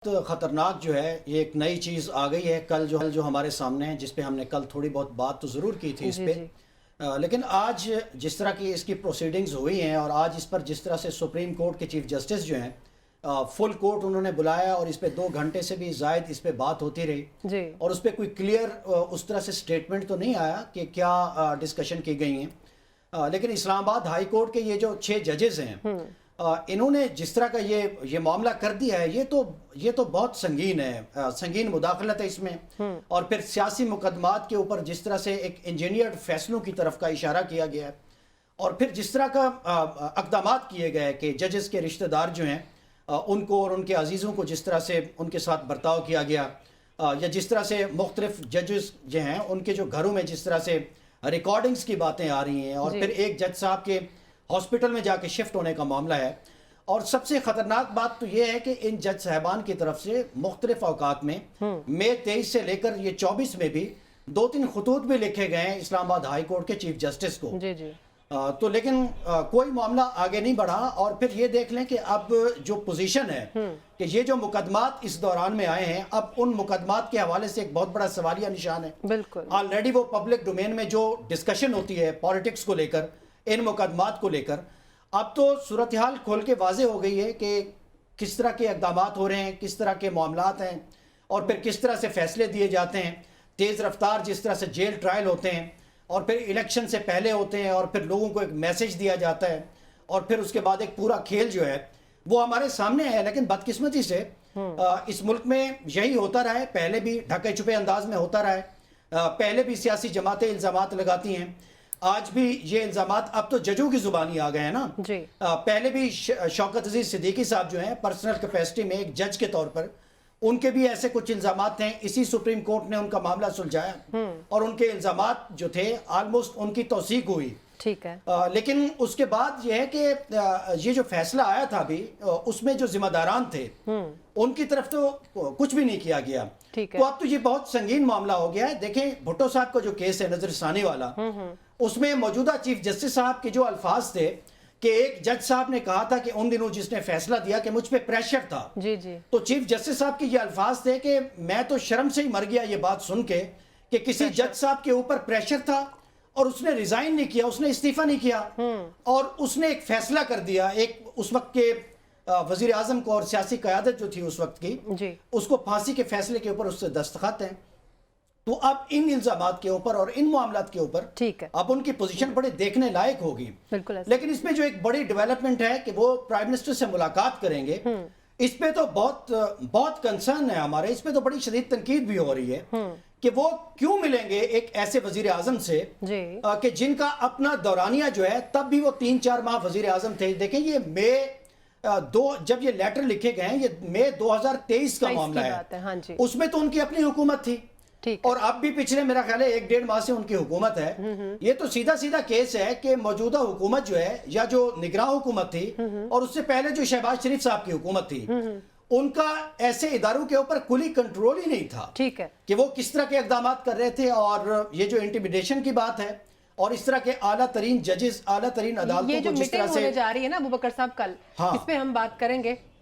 خطرناک جو ہے یہ ایک نئی چیز آ گئی ہے کل جو ہمارے سامنے ہے، جس پہ ہم نے کل تھوڑی بہت بات تو ضرور کی تھی اس پہ، لیکن آج جس طرح کی اس کی پروسیڈنگز ہوئی ہیں اور آج اس پر جس طرح سے سپریم کورٹ کے چیف جسٹس جو ہیں فل کورٹ انہوں نے بلایا اور اس پہ 2 گھنٹے سے بھی زائد اس پہ بات ہوتی رہی اور اس پہ کوئی کلیئر اس طرح سے سٹیٹمنٹ تو نہیں آیا کہ کیا ڈسکشن کی گئی ہیں، لیکن اسلام آباد ہائی کورٹ کے یہ جو 6 ججز ہیں انہوں نے جس طرح کا یہ معاملہ کر دیا ہے یہ تو بہت سنگین ہے، سنگین مداخلت ہے اس میں، اور پھر سیاسی مقدمات کے اوپر جس طرح سے ایک انجینئرڈ فیصلوں کی طرف کا اشارہ کیا گیا ہے اور پھر جس طرح کا اقدامات کیے گئے کہ ججز کے رشتہ دار جو ہیں ان کو اور ان کے عزیزوں کو جس طرح سے ان کے ساتھ برتاؤ کیا گیا، یا جس طرح سے مختلف ججز جو ہیں ان کے جو گھروں میں جس طرح سے ریکارڈنگز کی باتیں آ رہی ہیں، اور پھر ایک جج صاحب کے ہاسپٹل میں جا کے شفٹ ہونے کا معاملہ ہے، اور سب سے خطرناک بات تو یہ ہے کہ ان جج صاحبان کی طرف سے مختلف اوقات میں مئی 23 سے لے کر یہ 24 میں بھی 2-3 خطوط بھی لکھے گئے ہیں اسلام آباد ہائی کورٹ کے چیف جسٹس کو، تو لیکن کوئی معاملہ آگے نہیں بڑھا، اور پھر یہ دیکھ لیں کہ اب جو پوزیشن ہے کہ یہ جو مقدمات اس دوران میں آئے ہیں، اب ان مقدمات کے حوالے سے ایک بہت بڑا سوالیہ نشان ہے، بالکل آلریڈی وہ پبلک ڈومین میں جو ڈسکشن ہوتی ہے پالیٹکس کو لے کر، ان مقدمات کو لے کر، اب تو صورتحال کھول کے واضح ہو گئی ہے کہ کس طرح کے اقدامات ہو رہے ہیں، کس طرح کے معاملات ہیں، اور پھر کس طرح سے فیصلے دیے جاتے ہیں، تیز رفتار جس طرح سے جیل ٹرائل ہوتے ہیں، اور پھر الیکشن سے پہلے ہوتے ہیں، اور پھر لوگوں کو ایک میسج دیا جاتا ہے، اور پھر اس کے بعد ایک پورا کھیل جو ہے وہ ہمارے سامنے ہے، لیکن بدقسمتی سے اس ملک میں یہی ہوتا رہا ہے، پہلے بھی ڈھکے چھپے انداز میں ہوتا رہا ہے، پہلے بھی سیاسی جماعتیں الزامات لگاتی ہیں، آج بھی یہ الزامات اب تو ججوں کی زبانی آ گئے ہیں نا، پہلے بھی شوکت عزیز صدیقی صاحب جو ہیں پرسنل کیپیسٹی میں ایک جج کے طور پر ان کے بھی ایسے کچھ الزامات ہیں، اسی سپریم کورٹ نے ان کا معاملہ سلجھایا اور ان کے الزامات جو تھے آلموسٹ ان کی توثیق ہوئی، ٹھیک ہے، لیکن اس کے بعد یہ ہے کہ یہ جو فیصلہ آیا تھا بھی اس میں جو ذمہ داران تھے ان کی طرف تو کچھ بھی نہیں کیا گیا، تو اب تو یہ بہت سنگین معاملہ ہو گیا ہے۔ دیکھیں بھٹو صاحب کا جو کیس ہے نظر ثانی والا، اس میں موجودہ چیف جسٹس صاحب کے جو الفاظ تھے کہ ایک جج صاحب نے کہا تھا کہ ان دنوں جس نے فیصلہ دیا کہ مجھ پہ پریشر تھا، تو چیف جسٹس صاحب کے یہ الفاظ تھے کہ میں تو شرم سے ہی مر گیا یہ بات سن کے کہ کسی جج صاحب کے اوپر پریشر تھا اور اس نے ریزائن نہیں کیا، اس نے استعفیٰ نہیں کیا، اور اس نے ایک فیصلہ کر دیا، ایک اس وقت کے وزیر اعظم کو اور سیاسی قیادت جو تھی اس وقت کی، اس کو پھانسی کے فیصلے کے اوپر اس سے دستخط ہیں، تو اب ان الزامات کے اوپر اور ان معاملات کے اوپر اب ان کی پوزیشن بڑے دیکھنے لائق ہوگی، لیکن اس میں جو ایک بڑی ڈیولپمنٹ ہے کہ وہ پرائم منسٹر سے ملاقات کریں گے، اس پہ تو بہت کنسرن ہے ہمارے، اس پہ تو بڑی شدید تنقید بھی ہو رہی ہے کہ وہ کیوں ملیں گے ایک ایسے وزیر اعظم سے کہ جن کا اپنا دورانیہ جو ہے تب بھی وہ 3-4 ماہ وزیر اعظم تھے۔ دیکھیں یہ جب یہ لیٹر لکھے گئے ہیں یہ مئی 2023 کا معاملہ ہے، اس میں تو ان کی اپنی حکومت تھی، اور اب بھی پچھلے میرا خیال ہے 1-1.5 ماہ سے ان کی حکومت ہے، یہ تو سیدھا کیس ہے کہ موجودہ حکومت جو ہے یا جو نگراں حکومت تھی اور اس سے پہلے جو شہباز شریف صاحب کی حکومت تھی، ان کا ایسے اداروں کے اوپر کلی کنٹرول ہی نہیں تھا کہ وہ کس طرح کے اقدامات کر رہے تھے، اور یہ جو انٹیمیڈیشن کی بات ہے اور اس طرح کے اعلیٰ ترین ججز، اعلیٰ ترین عدالتوں کو جس طرح سے یہ جو میٹنگ ہونے جا رہی ہے نا ابوبکر صاحب کل، اس پہ ہم بات کریں گے۔